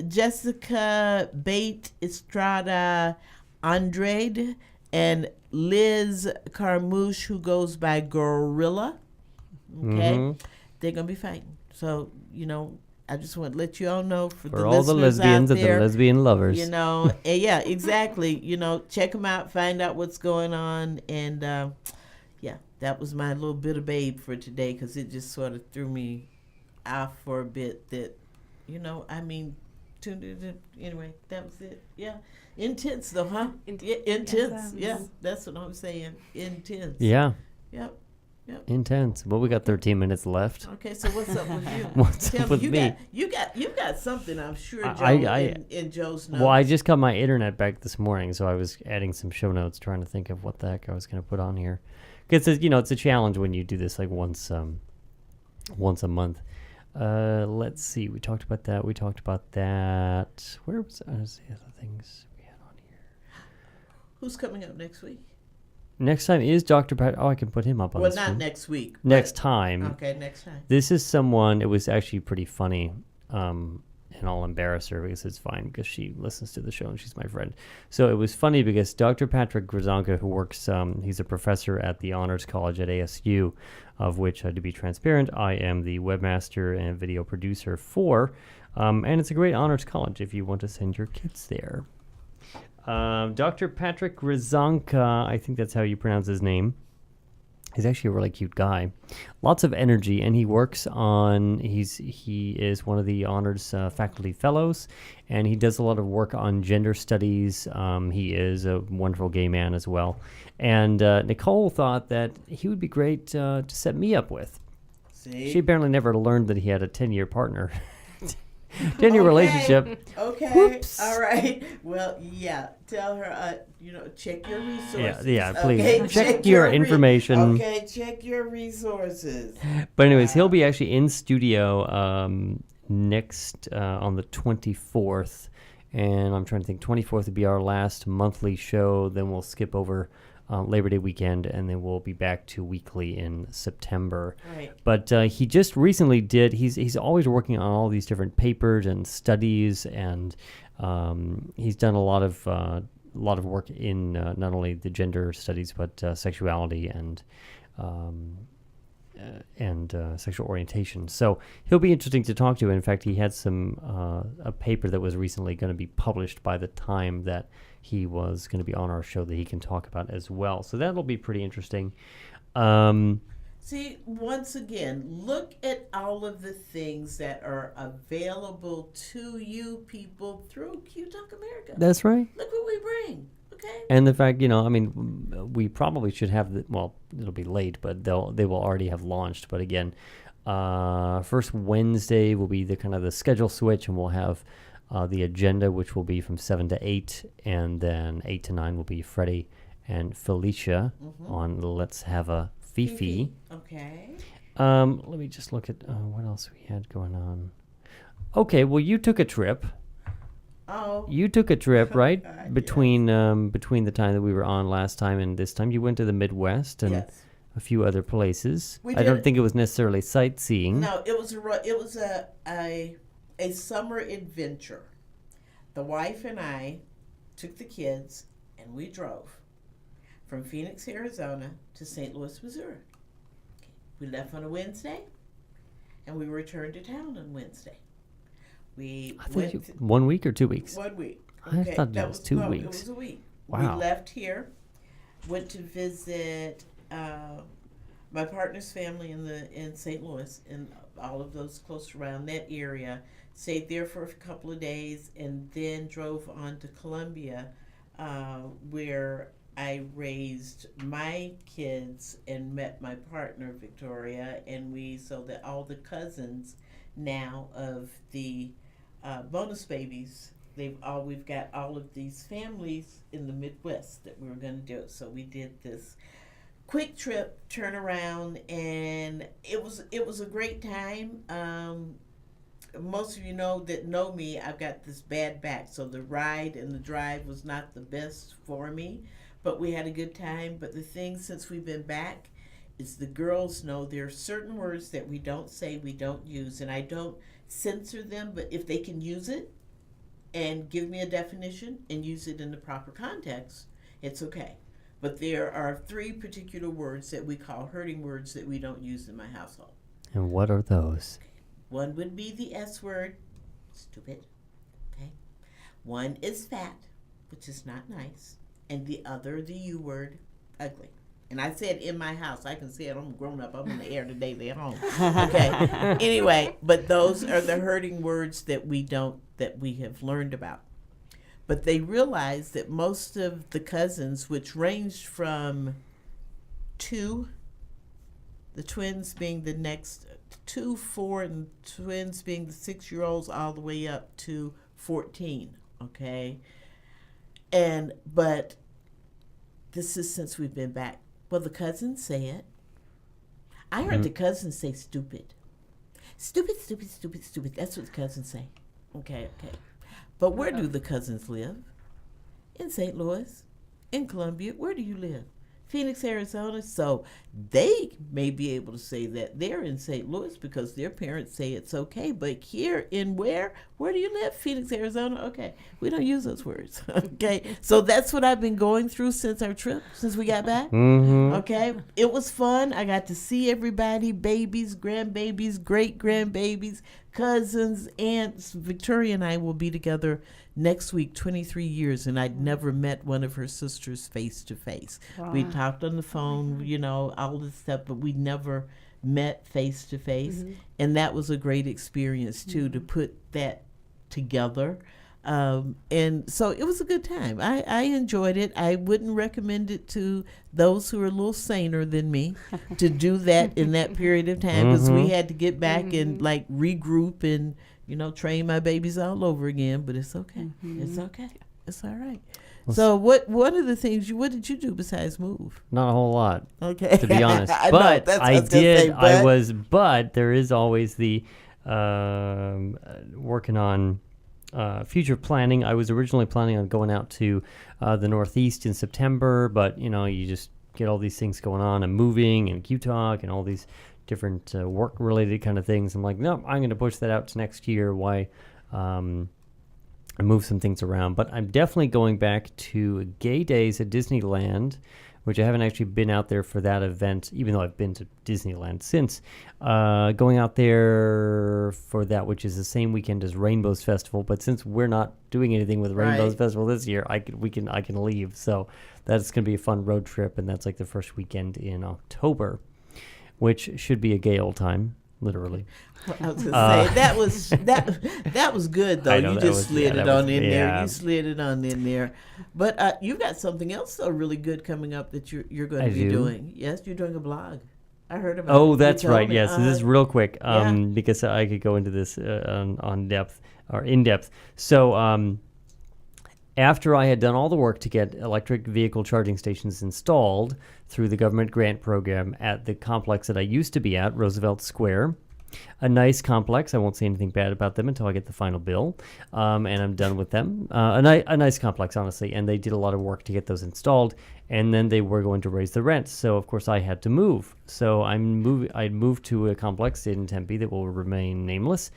Jessica Bate Estrada Andrade and Liz Carmouche, who goes by Gorilla. Okay. Mm-hmm. They're going to be fighting. So, I just want to let you all know for all the lesbians out there, and the lesbian lovers. And yeah, exactly. Check them out, find out what's going on. And that was my little bit of babe for today, because it just sort of threw me off for a bit that, anyway, that was it. Yeah. Intense though, huh? Intense. Yeah, that's what I'm saying. Intense. Yeah. Yep. Intense. Well, we got 13 minutes left. Okay, so what's up with you? What's up with me? You got something, I'm sure, Joe, in Joe's notes. Well, I just got my internet back this morning, so I was adding some show notes, trying to think of what the heck I was going to put on here. Because it's a challenge when you do this like once a month. Let's see. We talked about that. Where was the other things we had on here? Who's coming up next week? Next time is Dr. Pat. Oh, I can put him up on the screen. Well, not next week. Next time. Okay, next time. This is someone, it was actually pretty funny, and I'll embarrass her because it's fine, because she listens to the show and she's my friend. So it was funny because Dr. Patrick Grzanka, who works, he's a professor at the Honors College at ASU, of which, to be transparent, I am the webmaster and video producer for, and it's a great honors college if you want to send your kids there. Dr. Patrick Grzanka, I think that's how you pronounce his name. He's actually a really cute guy. Lots of energy, and he works on, he is one of the honors faculty fellows, and he does a lot of work on gender studies. He is a wonderful gay man as well. And Nicole thought that he would be great to set me up with. See? She apparently never learned that he had a 10-year partner. 10-year relationship. Okay. Whoops. All right. Well, yeah. Tell her, check your resources. Yeah, please. Okay? Check your information. Okay, check your resources. But anyways, he'll be actually in studio next on the 24th. And I'm trying to think, 24th would be our last monthly show. Then we'll skip over Labor Day weekend, and then we'll be back to weekly in September. Right. But he just recently he's always working on all these different papers and studies, and he's done a lot of lot of work in not only the gender studies but sexuality and sexual orientation. So he'll be interesting to talk to. In fact, he had a paper that was recently going to be published by the time that he was going to be on our show that he can talk about as well. So that'll be pretty interesting. See, once again, look at all of the things that are available to you people through Q Talk America. That's right. Look what we bring. Okay. And the fact, we probably should have it'll be late, but they will already have launched. But again, first Wednesday will be the schedule switch, and we'll have the agenda, which will be from 7 to 8, and then 8 to 9 will be Freddie and Felicia on Let's Have a Fifi. Okay. Let me just look at what else we had going on. Okay, well, you took a trip. Oh. You took a trip, right? Between the time that we were on last time and this time, you went to the Midwest and a few other places. I don't think it was necessarily sightseeing. No, it was a summer adventure. The wife and I took the kids and we drove from Phoenix, Arizona to St. Louis, Missouri. We left on a Wednesday and we returned to town on Wednesday. I think 1 week or 2 weeks? 1 week. Okay. I thought that was 2 weeks. It was a week. Wow. We left here, went to visit my partner's family in St. Louis and all of those close around that area. Stayed there for a couple of days and then drove on to Columbia, where I raised my kids and met my partner Victoria, and so that all the cousins now of the bonus babies, we've got all of these families in the Midwest that we were going to do it. So we did this quick trip, turn around, and it was a great time. Most of you that know me, I've got this bad back, so the ride and the drive was not the best for me, but we had a good time. But the thing since we've been back is the girls know there are certain words that we don't say, we don't use, and I don't censor them, but if they can use it and give me a definition and use it in the proper context, it's okay. But there are 3 particular words that we call hurting words that we don't use in my household. And what are those? Okay. One would be the S word, stupid. Okay. One is fat, which is not nice, and the other, the U word, ugly. And I said in my house, I can say it, I'm grown up, I'm in the air today, they're home. Okay. Anyway, but those are the hurting words that we have learned about. But they realized that most of the cousins, which ranged from 2, the twins being the next 2, 4, and twins being the 6-year-olds all the way up to 14, okay? But this is since we've been back. Well, the cousins say it. I heard the cousins say stupid. Stupid, stupid, stupid, stupid. That's what the cousins say. Okay. But where do the cousins live? In St. Louis, in Columbia. Where do you live? Phoenix, Arizona. So they may be able to say that they're in St. Louis because their parents say it's okay. But here in where do you live? Phoenix, Arizona. Okay. We don't use those words. Okay. So that's what I've been going through since our trip, since we got back. Mm-hmm. Okay. It was fun. I got to see everybody, babies, grandbabies, great-grandbabies, cousins, aunts. Victoria and I will be together next week, 23 years, and I'd never met one of her sisters face to face. We talked on the phone, all this stuff, but we never met face to face. And that was a great experience, too, to put that together. And so it was a good time. I enjoyed it. I wouldn't recommend it to those who are a little saner than me to do that in that period of time, because we had to get back and regroup and train my babies all over again. But it's okay. It's okay. It's all right. So what are the things what did you do besides move? Not a whole lot. Okay. To be honest. But but there is always the working on future planning. I was originally planning on going out to the Northeast in September, but you just get all these things going on and moving and Q-Talk and all these different work-related kind of things. I'm like, no, I'm going to push that out to next year. Why and move some things around. But I'm definitely going back to Gay Days at Disneyland, which I haven't actually been out there for that event, even though I've been to Disneyland since. Going out there for that, which is the same weekend as Rainbows Festival. But since we're not doing anything with Rainbows Festival this year, I can leave. So that's going to be a fun road trip, and that's like the first weekend in October, which should be a gay old time, literally. I was gonna say that was good though. You just slid it on in there. You slid it on in there. But you got something else so really good coming up that you're going to be doing. Yes, you're doing a blog. I heard about. Oh, that's right. Yes, this is real quick because I could go into this in depth. So after I had done all the work to get electric vehicle charging stations installed through the government grant program at the complex that I used to be at, Roosevelt Square. A nice complex. I won't say anything bad about them until I get the final bill, and I'm done with them. A nice complex, honestly, and they did a lot of work to get those installed, and then they were going to raise the rent. So, of course, I had to move. So I moved to a complex in Tempe that will remain nameless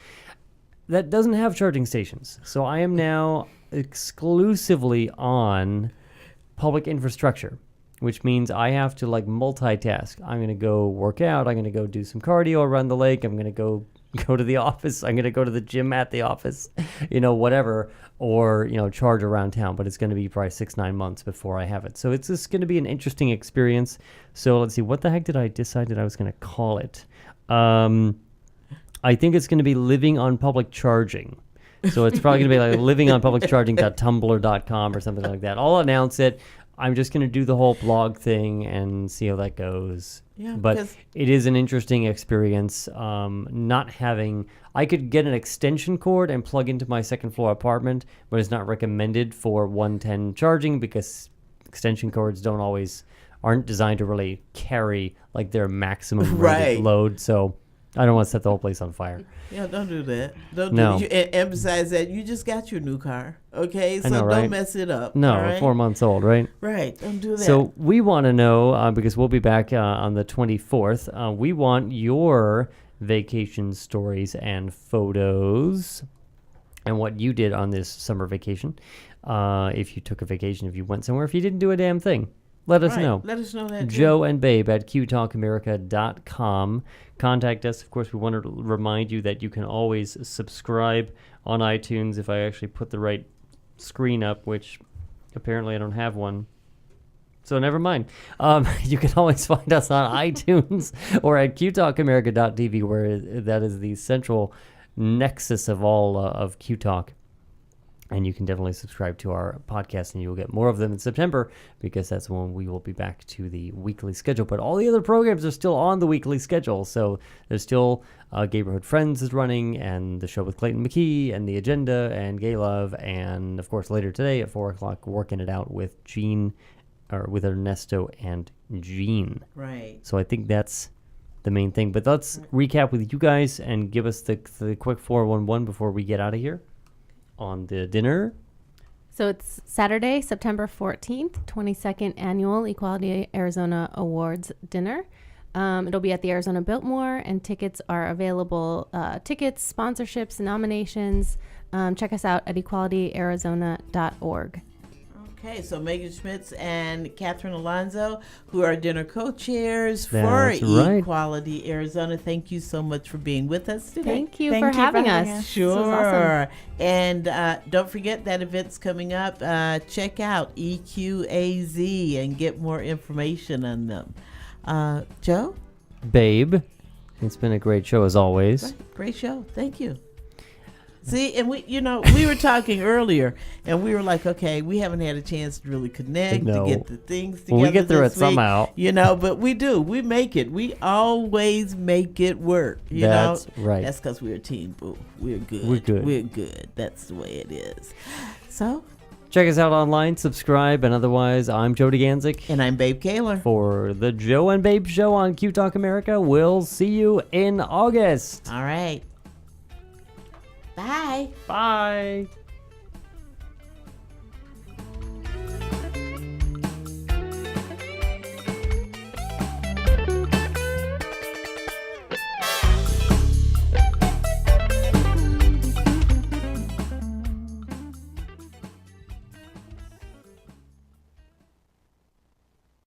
that doesn't have charging stations. So I am now exclusively on public infrastructure, which means I have to like multitask. I'm going to go work out. I'm going to go do some cardio around the lake. I'm going to go to the office. I'm going to go to the gym at the office, whatever, or, charge around town. But it's going to be probably 6-9 months before I have it. So it's just going to be an interesting experience. So let's see. What the heck did I decide that I was going to call it? I think it's going to be living on public charging. So it's probably going to be like livingonpubliccharging.tumblr.com or something like that. I'll announce it. I'm just going to do the whole blog thing and see how that goes. Yeah, but it is an interesting experience. I could get an extension cord and plug into my second floor apartment, but it's not recommended for 110 charging because extension cords aren't designed to really carry like their maximum rated load. So I don't want to set the whole place on fire. Yeah, don't do that. And besides that, you just got your new car, okay? So don't mess it up. No, right? 4 months old, right? Right, don't do that. So we want to know, because we'll be back on the 24th, we want your vacation stories and photos and what you did on this summer vacation. If you took a vacation, if you went somewhere, if you didn't do a damn thing. Let us know. Let us know that. Joe and Babe at QTalkAmerica.com. Contact us. Of course, we want to remind you that you can always subscribe on iTunes if I actually put the right screen up, which apparently I don't have one. So never mind. You can always find us on iTunes or at QTalkAmerica.tv, where that is the central nexus of all of QTalk. And you can definitely subscribe to our podcast, and you'll get more of them in September because that's when we will be back to the weekly schedule. But all the other programs are still on the weekly schedule. So there's still Gayborhood Friends is running, and the show with Clayton McKee, and The Agenda, and Gay Love, and, of course, later today at 4 o'clock, Working It Out with with Ernesto and Gene. Right. So I think that's the main thing. But let's recap with you guys and give us the quick 411 before we get out of here. On the dinner. So it's Saturday, September 14th, 22nd Annual Equality Arizona Awards Dinner. It'll be at the Arizona Biltmore, and tickets are available. Tickets, sponsorships, nominations. Check us out at equalityarizona.org. Okay, so Megan Schmitz and Catherine Alonzo, who are dinner co-chairs for Equality Arizona. Thank you so much for being with us today. Thank you for having us. Sure. Awesome. And don't forget that event's coming up. Check out EQAZ and get more information on them. Joe? Babe, it's been a great show as always. Great show. Thank you. See, and we were talking earlier, and we were like, okay, we haven't had a chance to really connect, to get the things together. Well, we get through it somehow. But we do. We make it. We always make it work. That's right. That's because we're a team, boo. We're good. We're good. That's the way it is. So, check us out online, subscribe, and otherwise, I'm Joe DeGanzik. And I'm Babe Kaler. For the Joe and Babe Show on Q Talk America. We'll see you in August. All right. Bye. Bye.